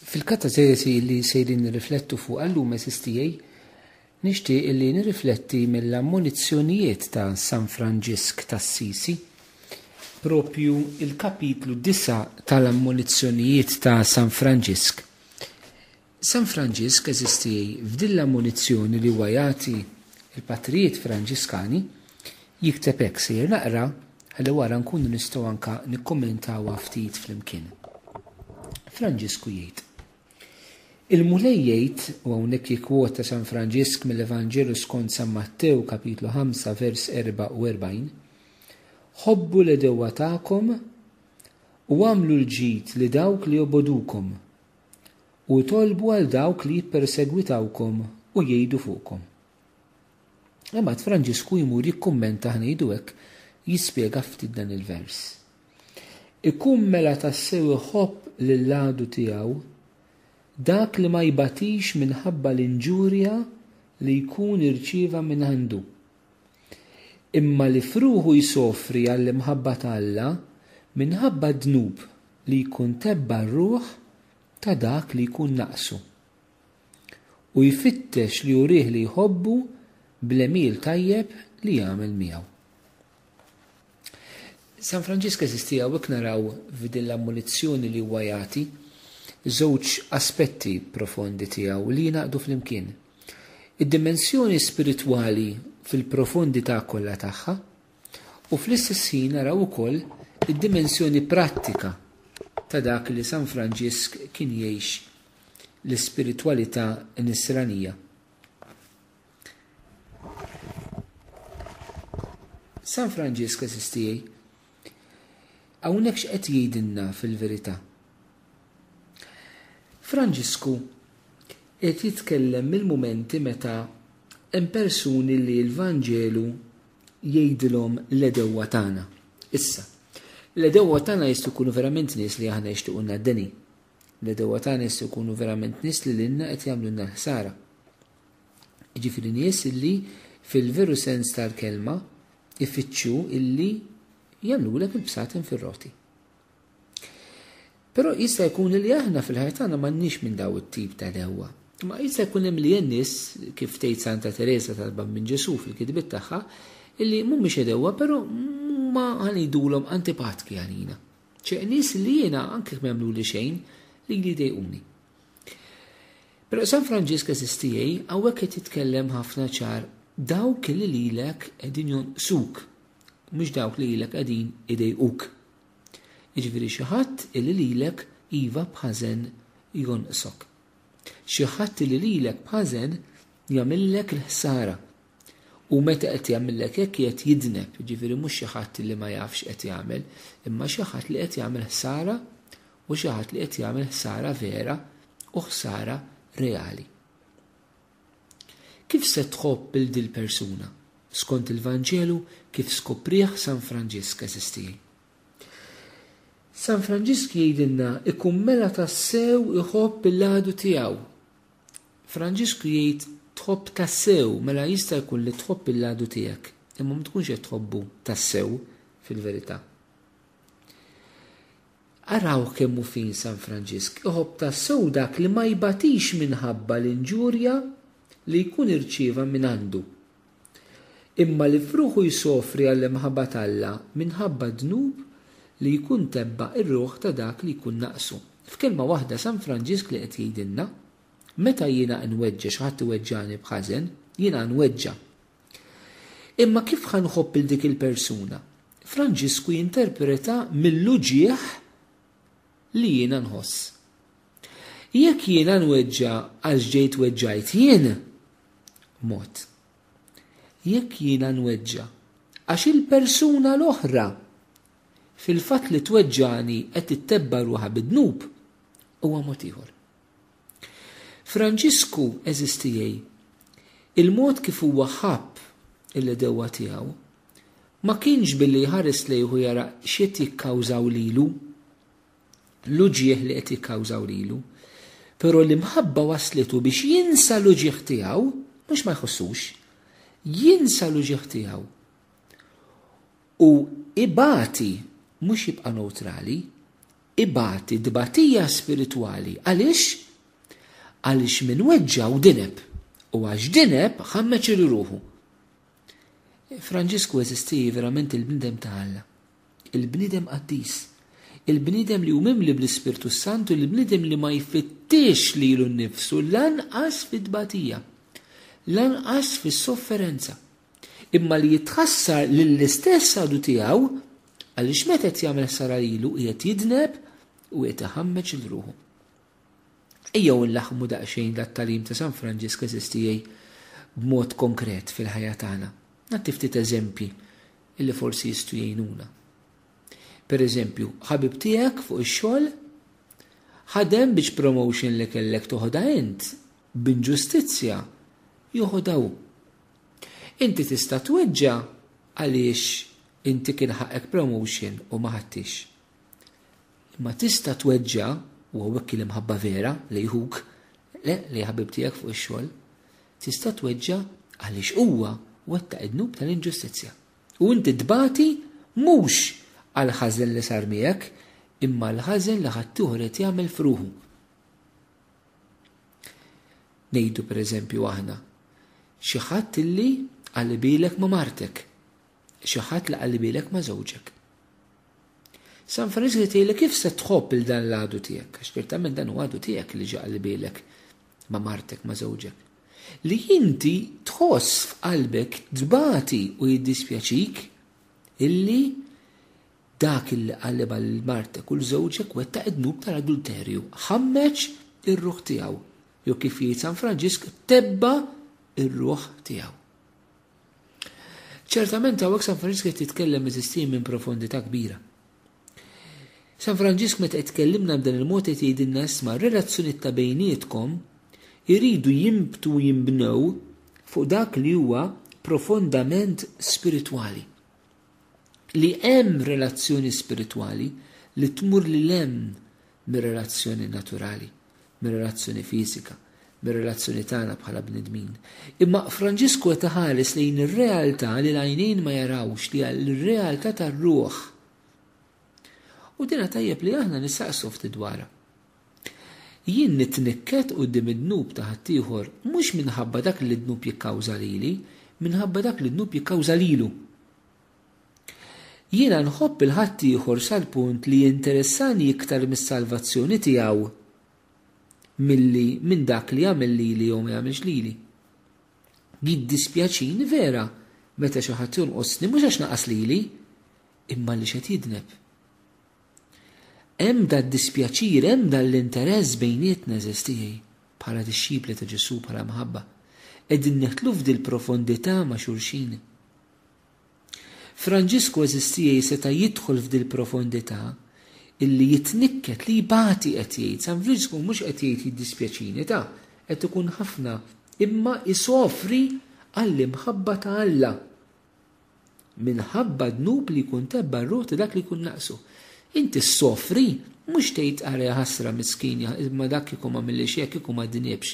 Fil-katazesi li sejrin nirriflettu fuq għallum esistijaj, nixtieq li nirrifletti mill-ammonizzjonijiet ta' San Franġisk tas-Sisi, propju il-kapitlu 9 tal-ammonizzjonijiet ta' San Franġisk. San Franġisk eżistijaj f'din l-ammonizzjoni li wajati il-patrijiet Franġiskani jikteb hekk sejr naqra ħalli wara nkunu nistgħu anke nikkummentawha ftit flimkien. Franġisku jgħid: il-Mulej jgħid, u hawnhekk jikkwota San Franġisk mill-Evanġelu skont San Mattew kapitlu 5 vers 44, ħobbu l-edewwa tagħkom u għamlu l-ġid li dawk li jobodukom u tolbu għal dawk li jippersegwitawkom u jgħidu fuqkom. Imbagħad Franġisku jmur jikkummenta ħnejdu hekk jispjega ftit dan il-vers. Ikun mela tassew iħobb lill-għadu tiegħu dak li ma jbatix minħabba l-inġurja li jkun irċieva minn għandu. Imma li fruħu jsofri għall-imħabba ta' minħabba dnub li jkun tebba r-ruħ ta' dak li jkun naqsu. U jfittex li jurih li jħobbu bl-emil tajjeb li jagħmel miegħu. San Franġisk eżistija hawnhekk naraw f'din l-ammonizzjoni li huwa jagħti żewġ aspetti profondi tiegħu li jingħaqdu flimkien. Id-dimensjoni spiritwali fil-profondità kollha tagħha u fl-istess ħin naraw ukoll id-dimensjoni prattika ta' dak li San Franġisk kien jgħix l-ispiritwalità nisranija. San Franġisk eżistijaj hawnhekk x'qed jgħidilna fil-verità. Franġisku qed jitkellem mill-mumenti meta hemm persuni li l-Vanġelu jgħidilhom l-edewwa tagħna. Issa, l-edewwa tagħna jistgħu jkunu verament nies li aħna jixtiequ d-deni. L-edewwa tagħna jistgħu jkunu verament nies li lilna qed jagħmlulna ħsara. Jiġifieri nies illi fil-veru sens tal-kelma ifittxu illi jagħmlulek il-bsaten fir-roti. Però jista' jkun li aħna fil-ħajja tagħna m'għandniex minn daw it-tip ta' dewwa. Ma jista' jkun hemm li nies kif tgħid Santa Teresa tal-Bambin Ġesu fil-kitbiet tagħha illi mhumiex edewwa però ma ħanidulhom antipatki għalina. ċe nies li jiena anke m'għamluli xejn li jdejquni. Però San Franġisk eżistijaj hawnhekk qed jitkellem ħafna ċar dawk li lilek qegħdin jonqsuk, mhux dawk li lilek qegħdin idejquk. Jiġifieri xi ħadd li lilek iva bħażen jonqsok. Xi ħadd li lilek bħażen jagħmillek l-ħsara. U meta qed jagħmillek hekk qed jidneb, jiġifieri mhux xi ħadd li ma jafx qed jagħmel, imma xi ħadd li qed jagħmel ħsara u xi ħadd li qed jagħmel ħsara vera u ħsara reali. Kif se tħobb il-dil persuna? Skont il-Vanġelu kif skoprih San Franġisk eżistijaj. San Franġisk jgħidilna ikun mela tassew iħobb il-għadu tiegħu. Franġisku jgħid tħobb tassew mela jista' jkun li tħobb il-għadu tiegħek, imma ma tkunx qed tħobbu tassew fil-verità. Araw kemm hu fin San Franġisk, iħobb tassew dak li ma jbatix minħabba l-inġurja li jkun irċieva minn għandu. Imma li fruħu jsofri għall-imħabba talla minħabba dnub li jkun tebba ir-ruħ ta' dak li jkun naqsu. F'kelma waħda San Franġisk li qed jgħidilna, meta jiena nweġġa xi ħadd iweġġani b'ħażen, jiena nweġġa. Imma kif ħanħobb il dik il-persuna? Franġisku jinterpreta mill-luġieħ li jiena nħoss. Jekk jiena nweġġa għax ġejt weġġajt jien, mod. Jekk jiena nweġġa għax il-persuna l-oħra fil-fatt li tweġġani qed tittebba ruħha bid-dnub huwa mod ieħor. Franġisku eżistijaj il-mod kif huwa ħabb il-edewwa tiegħu ma kienx billi jħares lejhu jara x'qed jikkawżaw lilu, l-uġieħ li qed jikkawżaw lilu, però l-imħabba waslitu biex jinsa l-uġieħ tiegħu, mhux ma jħossux, jinsa l-uġieħ tiegħu u ibati mhux jibqa' neutrali, ibati dbatija spiritwali. Għaliex? Għaliex min weġġa u dineb. U għax dineb ħammeċ il-ruħu. Franġisku eżisti verament il-bnidem ta' Alla. Il-bnidem qaddis. Il-bnidem li mimli bl-Ispirtu Santu, il-bnidem li ma jfittix li l-nifsu lanqas fit-tbatija, lanqas fis-sofferenza. Imma li jitħassar lill-istess għadu tiegħu għaliex meta qed jagħmel sara lilu qiegħed jidneb u qed iħammeġ il-ruħu. Ejjew nlaħmu daqsxejn dat-talim ta' San Franġisk eżistijej b'mod konkret fil-ħajja tagħna. Nagħti ftit eżempji illi forsi jistgħu jgħinuna. Pereżempju, ħabib tiegħek fuq ix-xogħol ħadem biex promotion li kellek toħodha int b'inġustizzja joħodha hu. Inti tista' tweġġa' għaliex inti kien ħaqek promotion u ma ħadtix. Imma tista' tweġġa' u hawnhekk kien imħabba vera li jħuk li ħabib tiegħek fuq ix-xogħol, tista' tweġġa' għaliex huwa wettaq id-dnub tal-inġustizzja. U inti tbati mhux għal ħażen li sar miegħek, imma l-ħażen li ħaddieħor qed jagħmel f'ruħu. Ngħidu pereżempju aħna xi ħadd illi qalbilek ma' martek, xi ħadd li qalbilek ma' żewġek. San Franġisk jgħidlek kif se tħobb il dan l-għadu tiegħek, għax ċertament dan huwa għadu tiegħek li ġa qalbilek ma' martek ma' żewġek. Li inti tħoss f'qalbek tbati u jiddispjaċik illi dak illi qalliba l-martek u l-żewġek wettaq id-dnub tal-adulterju, ħammeġ ir-ruħ tiegħu, jew kif jgħid San Franġisk tebba ir-ruħ tiegħu. Ċertament hawnhekk San Franġisk qed jitkellem eżistien minn profondità kbira. San Franġisk meta jitkellimna b'dan il-mod qed jgħidilna isma' r-relazzjonijiet ta' bejnietkom iridu jimbtu jimbnew fuq dak li huwa profondament spiritwali. Li hemm relazzjoni spiritwali li tmur lil hemm mir-relazzjoni naturali, mir-relazzjoni fisika, mir-relazzjoni tagħna bħala bnedmin. Imma Franġisku qed iħares lejn ir-realtà li l-għajnejn ma jarawx li l-realtà tar-ruħ. U dina tajjeb li aħna nistaqsu ftit dwarha. Jien nitnikket quddiem id-dnub ta' ħaddieħor mhux minħabba dak li d-dnub jikkawża lili, minħabba dak li d-dnub jikkawża lilu. Jiena nħobb il-ħaddieħor sal-punt li jinteressani iktar mis-salvazzjoni tiegħu milli minn dak li jagħmel lili jew ma jagħmilx lili. Jiddispjaċini vera meta xi ħadd jonqosni mhux għax naqas lili, imma li xed jidneb. Hemm dad-dispjaċir, hemm dal-interess bejnietna eżistijej bħala dix-xibli ta' Ġesu bħala mħabba. Qegħdin neħtlu f'dil profondità ma' xulxin. Franġisku eżistijej seta' jidħol f'dil profondità illi jitnikket li jbati qed jgħid. San Franġisku mhux qed jgħid jiddispjaċini ta' qed ikun ħafna imma isofri għall-imħabba ta' Alla. Minħabba dnub li jkun tebba r-ruħ ta' dak li jkun naqsu. Inti s-sofri, mux tejt għarja ħasra miskinja, imma dak kikum għamilli xie, kikum għaddinibx.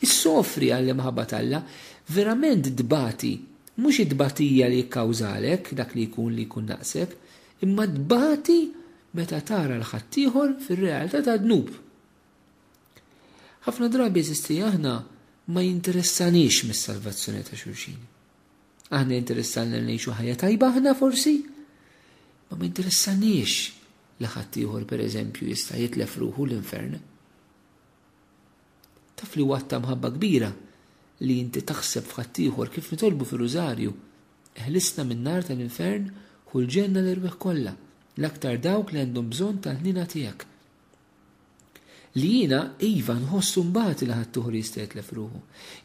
Is-sofri għalli mħabba Alla, verament dbati, mux id-batija li jikkawżalek, dak li jkun naqsek, imma dbati meta tara l-ħattijħor fil-realtà ta' dnub. Ħafna drabi eżisti aħna ma jinteressanix mis-salvazzjoni ta' xulxin. Aħna interessanna l-nejxu ħajja tajba aħna forsi, ma jinteressanix li ħaddieħor pereżempju jista' jitlef ruħu l-infern. Taf li watta mħabba kbira li inti taħseb f'ħaddieħor kif nitolbu fir-rużarju eħlisna min-nar tal-infern u l-ġenna l-irbeħ kollha, l-aktar dawk li għandhom bżonn tal-ħnina tiegħek. Li jiena iva nħossu mbagħad li ħaddieħor jista' jitlef ruħu,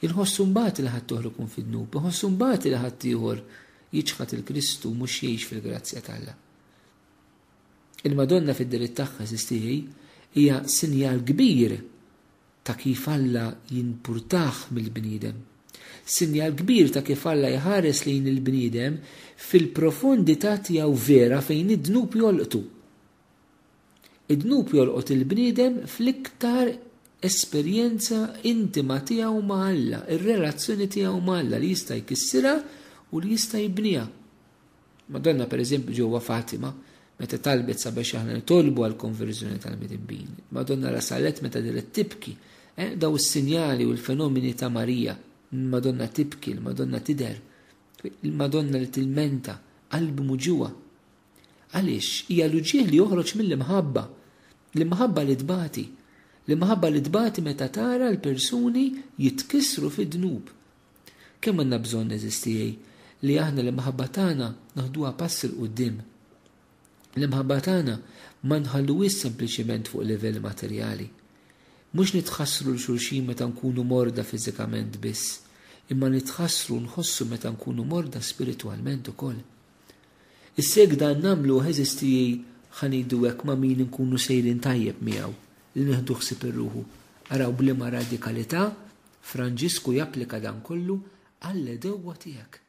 inħossu mbagħad li ħaddieħor ikun fid-dnub, inħossu mbagħad li ħaddieħor jiġħad il-Kristu mhux jgħix fil-grazzja t'Alla. Il-Madonna fid-diritt tagħha eżistijej hija sinjal kbir ta' kif Alla jinpurtah mill-bniedem. Sinjal kbir ta' kif Alla jħares lejn il-bniedem fil-profondità tiegħu vera fejn id-dnub jolqtu. Id-dnub jolqot il-bniedem fl-iktar esperjenza intima tiegħu ma' Alla, ir-relazzjoni tiegħu ma' Alla li jista' jkissirha u li jista' jibniha. Madonna pereżempju ġewwa Fatima meta talbet sabiex aħna nitolbu għal konverżjoni tal-midinbin. Madonna rasalet meta diret tibki. Daw is-sinjali u l-fenomeni ta' Marija. Il-Madonna tibki, il-Madonna tider, il-Madonna li tilmenta, qalbu muġuwa. Għaliex hija l-uġieħ li joħroġ mill-imħabba, l-imħabba li tbati. L-imħabba li tbati meta tara l-persuni jitkissru fid-dnub. Kemm għandna bżonn eżistijej li aħna l-imħabba tagħna naħduha pass il qudiem. L-imħabba tagħna ma nħalluhiex sempliċement fuq livell materjali. Mhux nitħassru l-xulxin meta nkunu morda fiżikament biss, imma nitħassru nħossu meta nkunu morda spiritwalment ukoll. Is-seg dan nagħmlu eżistijej ħanidu hekk ma' min nkunu sejrin tajjeb miegħu li nieħdu ħsieb ir-ruħu. Araw bliema radikalità Franġisku japplika dan kollu għall-edewwa tiegħek.